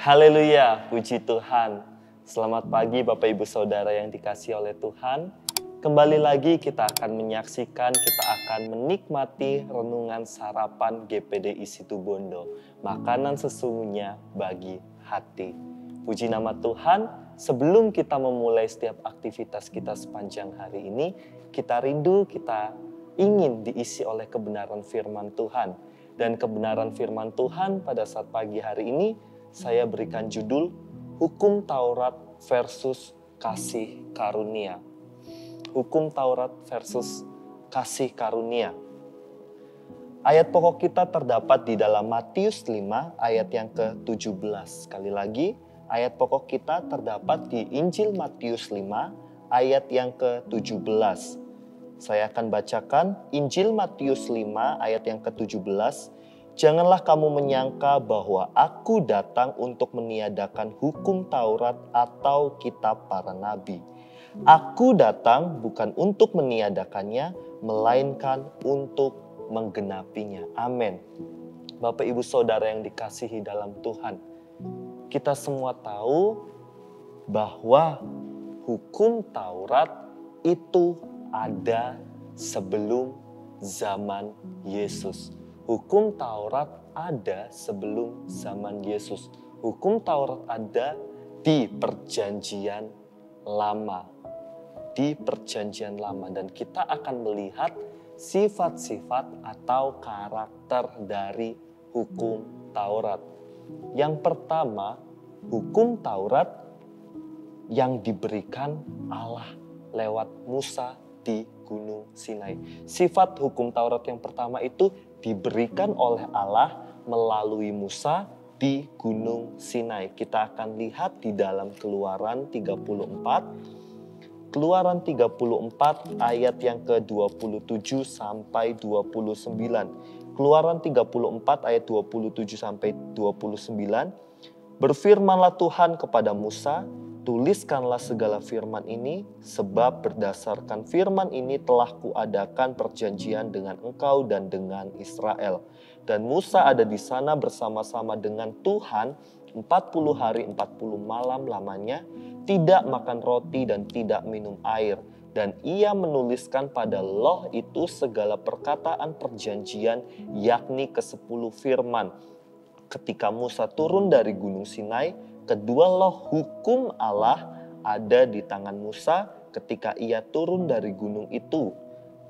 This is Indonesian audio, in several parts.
Haleluya, puji Tuhan. Selamat pagi Bapak Ibu Saudara yang dikasihi oleh Tuhan. Kembali lagi kita akan menyaksikan, kita akan menikmati renungan sarapan GPDI Situbondo. Makanan sesungguhnya bagi hati. Puji nama Tuhan, sebelum kita memulai setiap aktivitas kita sepanjang hari ini, kita rindu, kita ingin diisi oleh kebenaran firman Tuhan. Dan kebenaran firman Tuhan pada saat pagi hari ini, saya berikan judul Hukum Taurat versus Kasih Karunia. Hukum Taurat versus Kasih Karunia. Ayat pokok kita terdapat di dalam Matius 5 ayat yang ke-17. Sekali lagi, ayat pokok kita terdapat di Injil Matius 5 ayat yang ke-17. Saya akan bacakan Injil Matius 5 ayat yang ke-17. Janganlah kamu menyangka bahwa aku datang untuk meniadakan hukum Taurat atau kitab para nabi. Aku datang bukan untuk meniadakannya, melainkan untuk menggenapinya. Amin. Bapak Ibu Saudara yang dikasihi dalam Tuhan, kita semua tahu bahwa hukum Taurat itu ada sebelum zaman Yesus. Hukum Taurat ada sebelum zaman Yesus. Hukum Taurat ada di Perjanjian Lama. Di Perjanjian Lama. Dan kita akan melihat sifat-sifat atau karakter dari hukum Taurat. Yang pertama, hukum Taurat yang diberikan Allah lewat Musa di Gunung Sinai. Sifat hukum Taurat yang pertama itu diberikan oleh Allah melalui Musa di Gunung Sinai. Kita akan lihat di dalam Keluaran 34. Keluaran 34 ayat yang ke-27 sampai 29. Keluaran 34 ayat 27 sampai 29. Berfirmanlah Tuhan kepada Musa, tuliskanlah segala firman ini, sebab berdasarkan firman ini telah kuadakan perjanjian dengan engkau dan dengan Israel. Dan Musa ada di sana bersama-sama dengan Tuhan 40 hari 40 malam lamanya, tidak makan roti dan tidak minum air. Dan ia menuliskan pada loh itu segala perkataan perjanjian, yakni ke-10 firman. Ketika Musa turun dari Gunung Sinai, kedua loh hukum Allah ada di tangan Musa ketika ia turun dari gunung itu.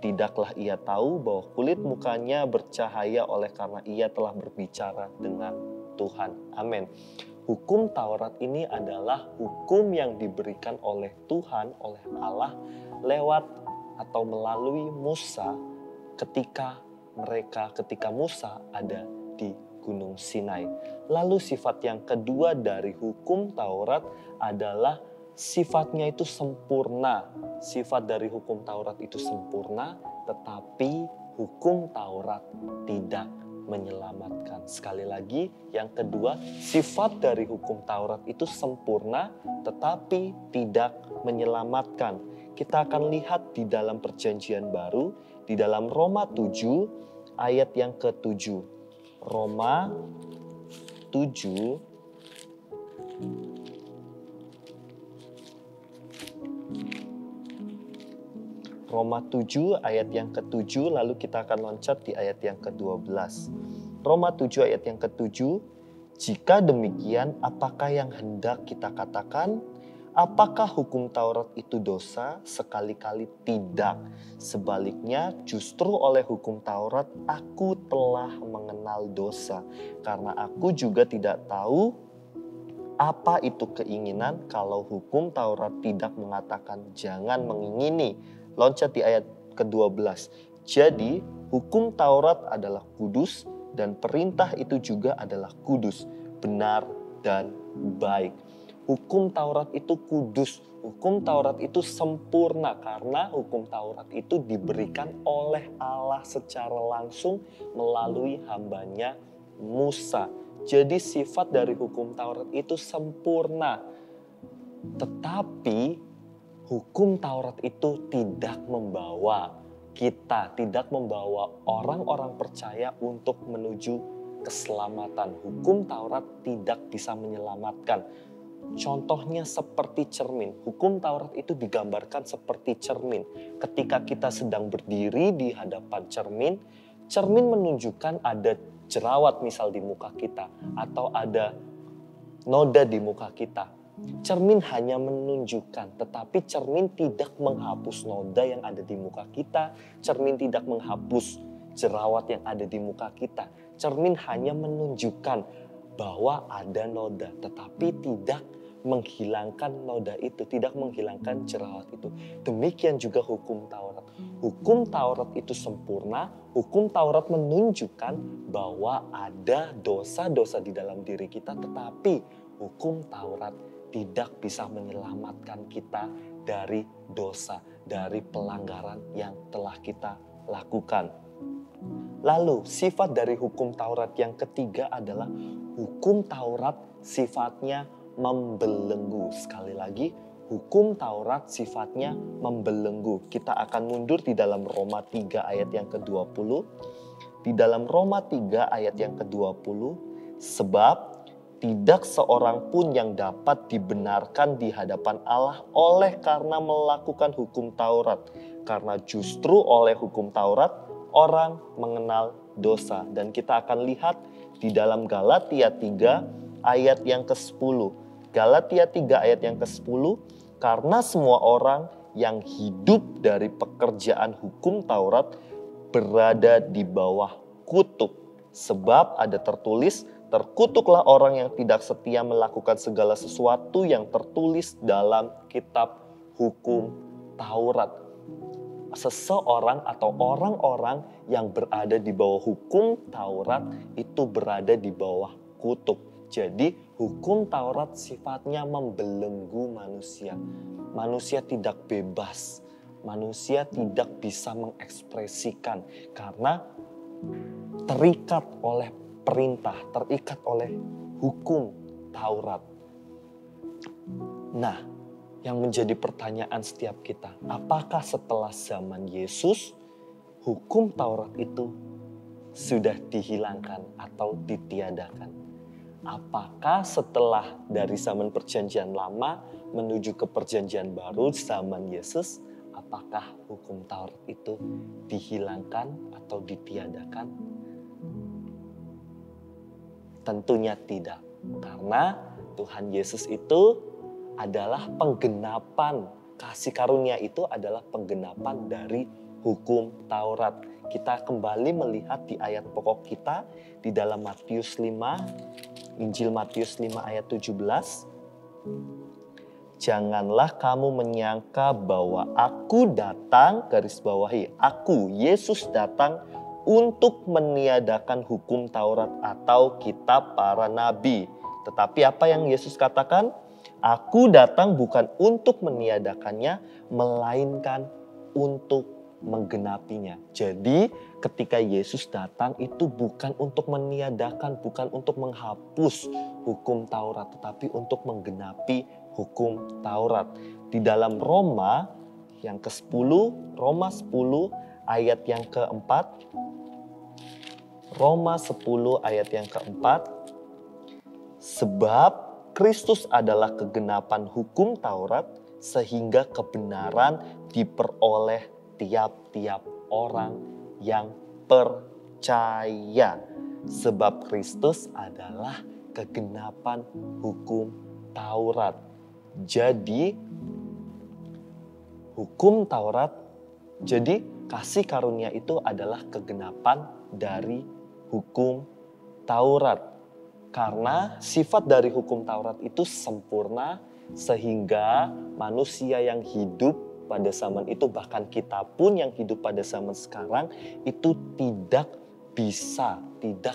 Tidaklah ia tahu bahwa kulit mukanya bercahaya oleh karena ia telah berbicara dengan Tuhan. Amin. Hukum Taurat ini adalah hukum yang diberikan oleh Tuhan, oleh Allah lewat atau melalui Musa ketika Musa ada di Gunung Sinai. Lalu sifat yang kedua dari hukum Taurat adalah sifatnya itu sempurna. Sifat dari hukum Taurat itu sempurna, tetapi hukum Taurat tidak menyelamatkan. Sekali lagi, yang kedua, sifat dari hukum Taurat itu sempurna, tetapi tidak menyelamatkan. Kita akan lihat di dalam Perjanjian Baru, di dalam Roma 7 ayat yang ke-7. Roma 7 ayat yang ke-7, lalu kita akan loncat di ayat yang ke-12. Roma 7 ayat yang ke-7, jika demikian apakah yang hendak kita katakan? Apakah hukum Taurat itu dosa? Sekali-kali tidak. Sebaliknya, justru oleh hukum Taurat aku telah mengenal dosa. Karena aku juga tidak tahu apa itu keinginan kalau hukum Taurat tidak mengatakan jangan mengingini. Loncat di ayat ke-12. Jadi, hukum Taurat adalah kudus dan perintah itu juga adalah kudus, benar dan baik. Hukum Taurat itu kudus, hukum Taurat itu sempurna karena hukum Taurat itu diberikan oleh Allah secara langsung melalui hambanya Musa. Jadi sifat dari hukum Taurat itu sempurna. Tetapi hukum Taurat itu tidak membawa kita, tidak membawa orang-orang percaya untuk menuju keselamatan. Hukum Taurat tidak bisa menyelamatkan. Contohnya seperti cermin. Hukum Taurat itu digambarkan seperti cermin. Ketika kita sedang berdiri di hadapan cermin, cermin menunjukkan ada jerawat misal di muka kita atau ada noda di muka kita. Cermin hanya menunjukkan, tetapi cermin tidak menghapus noda yang ada di muka kita. Cermin tidak menghapus jerawat yang ada di muka kita. Cermin hanya menunjukkan bahwa ada noda, tetapi tidak menghilangkan noda itu, tidak menghilangkan jerawat itu. Demikian juga hukum Taurat. Hukum Taurat itu sempurna. Hukum Taurat menunjukkan bahwa ada dosa-dosa di dalam diri kita, tetapi hukum Taurat tidak bisa menyelamatkan kita dari dosa, dari pelanggaran yang telah kita lakukan. Lalu sifat dari hukum Taurat yang ketiga adalah hukum Taurat sifatnya membelenggu. Sekali lagi, hukum Taurat sifatnya membelenggu. Kita akan mundur di dalam Roma 3 ayat yang ke-20. Di dalam Roma 3 ayat yang ke-20, sebab tidak seorang pun yang dapat dibenarkan di hadapan Allah oleh karena melakukan hukum Taurat. Karena justru oleh hukum Taurat, orang mengenal dosa. Dan kita akan lihat di dalam Galatia 3 ayat yang ke-10. Galatia 3 ayat yang ke-10, karena semua orang yang hidup dari pekerjaan hukum Taurat berada di bawah kutuk. Sebab ada tertulis, terkutuklah orang yang tidak setia melakukan segala sesuatu yang tertulis dalam kitab hukum Taurat. Seseorang atau orang-orang yang berada di bawah hukum Taurat itu berada di bawah kutuk. Jadi hukum Taurat sifatnya membelenggu manusia. Manusia tidak bebas. Manusia tidak bisa mengekspresikan karena terikat oleh perintah, terikat oleh hukum Taurat. Nah, yang menjadi pertanyaan setiap kita, apakah setelah zaman Yesus hukum Taurat itu sudah dihilangkan atau ditiadakan? Apakah setelah dari zaman perjanjian lama menuju ke perjanjian baru zaman Yesus, apakah hukum Taurat itu dihilangkan atau ditiadakan? Tentunya tidak, karena Tuhan Yesus itu adalah penggenapan, kasih karunia itu adalah penggenapan dari hukum Taurat. Kita kembali melihat di ayat pokok kita di dalam Matius 5, Injil Matius 5 ayat 17. Janganlah kamu menyangka bahwa aku datang, garis bawahi, aku Yesus datang untuk meniadakan hukum Taurat atau kitab para nabi. Tetapi apa yang Yesus katakan? Aku datang bukan untuk meniadakannya, melainkan untuk menggenapinya. Jadi ketika Yesus datang itu bukan untuk meniadakan, bukan untuk menghapus hukum Taurat, tetapi untuk menggenapi hukum Taurat. Di dalam Roma yang ke-10, Roma 10 ayat yang keempat, Roma 10 ayat yang keempat, sebab Kristus adalah kegenapan hukum Taurat sehingga kebenaran diperoleh tiap-tiap orang yang percaya. Sebab Kristus adalah kegenapan hukum Taurat. Jadi hukum Taurat, jadi kasih karunia itu adalah kegenapan dari hukum Taurat. Karena sifat dari hukum Taurat itu sempurna sehingga manusia yang hidup pada zaman itu, bahkan kita pun yang hidup pada zaman sekarang itu tidak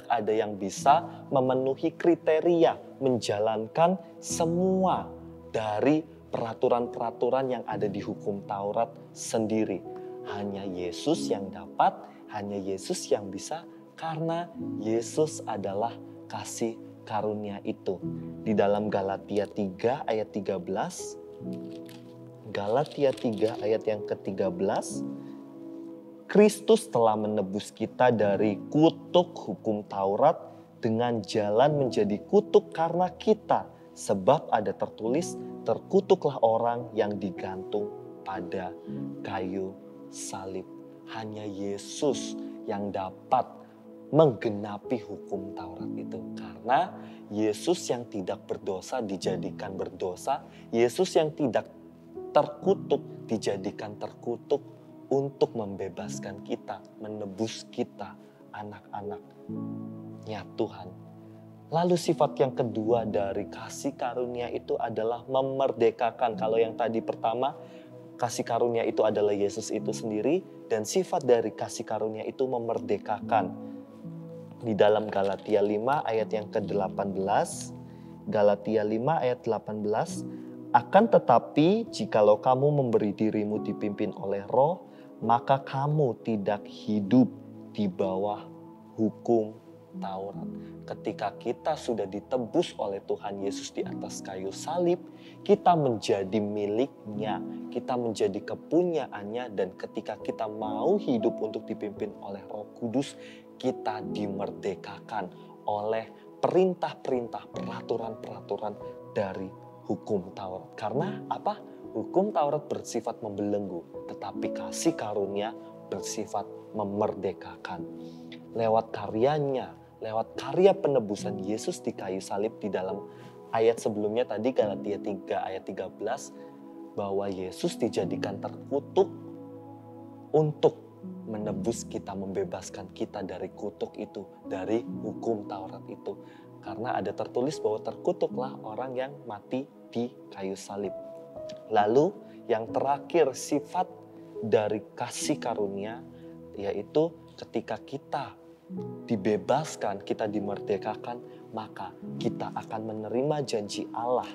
ada yang bisa memenuhi kriteria menjalankan semua dari peraturan-peraturan yang ada di hukum Taurat sendiri. Hanya Yesus yang dapat, hanya Yesus yang bisa, karena Yesus adalah kasih karunia itu. Di dalam Galatia 3 ayat 13, Galatia 3 ayat yang ke-13, Kristus telah menebus kita dari kutuk hukum Taurat dengan jalan menjadi kutuk karena kita. Sebab ada tertulis, terkutuklah orang yang digantung pada kayu salib. Hanya Yesus yang dapat menggenapi hukum Taurat itu. Karena Yesus yang tidak berdosa dijadikan berdosa. Yesus yang tidak terkutuk dijadikan terkutuk untuk membebaskan kita, menebus kita, anak-anaknya Tuhan. Lalu sifat yang kedua dari kasih karunia itu adalah memerdekakan. Kalau yang tadi pertama, kasih karunia itu adalah Yesus itu sendiri. Dan sifat dari kasih karunia itu memerdekakan. Di dalam Galatia 5 ayat yang ke-18. Galatia 5 ayat 18. Akan tetapi jikalau kamu memberi dirimu dipimpin oleh Roh, maka kamu tidak hidup di bawah hukum Taurat. Ketika kita sudah ditebus oleh Tuhan Yesus di atas kayu salib, kita menjadi miliknya, kita menjadi kepunyaannya, dan ketika kita mau hidup untuk dipimpin oleh Roh Kudus, kita dimerdekakan oleh perintah-perintah, peraturan-peraturan dari hukum Taurat. Karena apa? Hukum Taurat bersifat membelenggu, tetapi kasih karunia bersifat memerdekakan. Lewat karyanya, lewat karya penebusan Yesus di kayu salib, di dalam ayat sebelumnya tadi Galatia 3 ayat 13, bahwa Yesus dijadikan terkutuk untuk menebus kita, membebaskan kita dari kutuk itu, dari hukum Taurat itu. Karena ada tertulis bahwa terkutuklah orang yang mati di kayu salib. Lalu yang terakhir sifat dari kasih karunia, yaitu ketika kita dibebaskan, kita dimerdekakan, maka kita akan menerima janji Allah.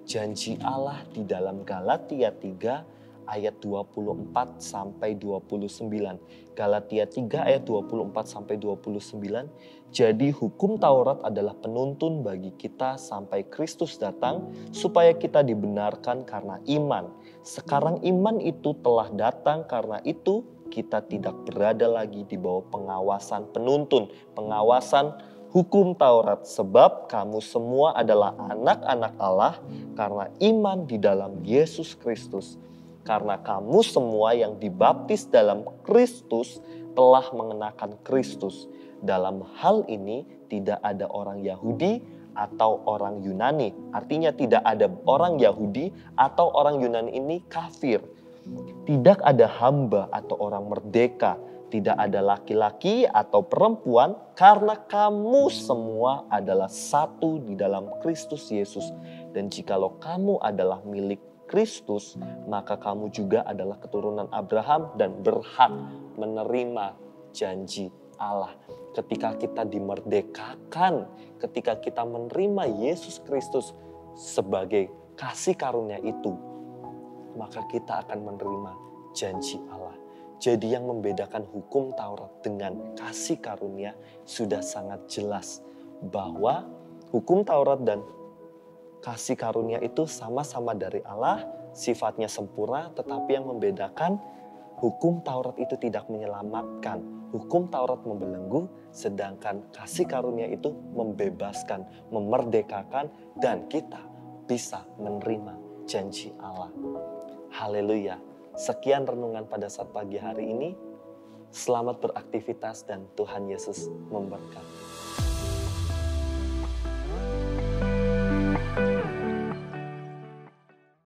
Janji Allah di dalam Galatia 3 ayat 24 sampai 29. Galatia 3 ayat 24 sampai 29. Jadi hukum Taurat adalah penuntun bagi kita sampai Kristus datang supaya kita dibenarkan karena iman. Sekarang iman itu telah datang, karena itu kita tidak berada lagi di bawah pengawasan penuntun, pengawasan hukum Taurat. Sebab kamu semua adalah anak-anak Allah karena iman di dalam Yesus Kristus. Karena kamu semua yang dibaptis dalam Kristus telah mengenakan Kristus. Dalam hal ini tidak ada orang Yahudi atau orang Yunani. Artinya tidak ada orang Yahudi atau orang Yunani ini kafir. Tidak ada hamba atau orang merdeka, tidak ada laki-laki atau perempuan, karena kamu semua adalah satu di dalam Kristus Yesus. Dan jikalau kamu adalah milik Kristus, maka kamu juga adalah keturunan Abraham dan berhak menerima janji Allah. Ketika kita dimerdekakan, ketika kita menerima Yesus Kristus sebagai kasih karunia itu, maka kita akan menerima janji Allah. Jadi yang membedakan hukum Taurat dengan kasih karunia sudah sangat jelas, bahwa hukum Taurat dan kasih karunia itu sama-sama dari Allah, sifatnya sempurna, tetapi yang membedakan, hukum Taurat itu tidak menyelamatkan. Hukum Taurat membelenggu, sedangkan kasih karunia itu membebaskan, memerdekakan, dan kita bisa menerima janji Allah. Haleluya. Sekian renungan pada saat pagi hari ini. Selamat beraktivitas dan Tuhan Yesus memberkati.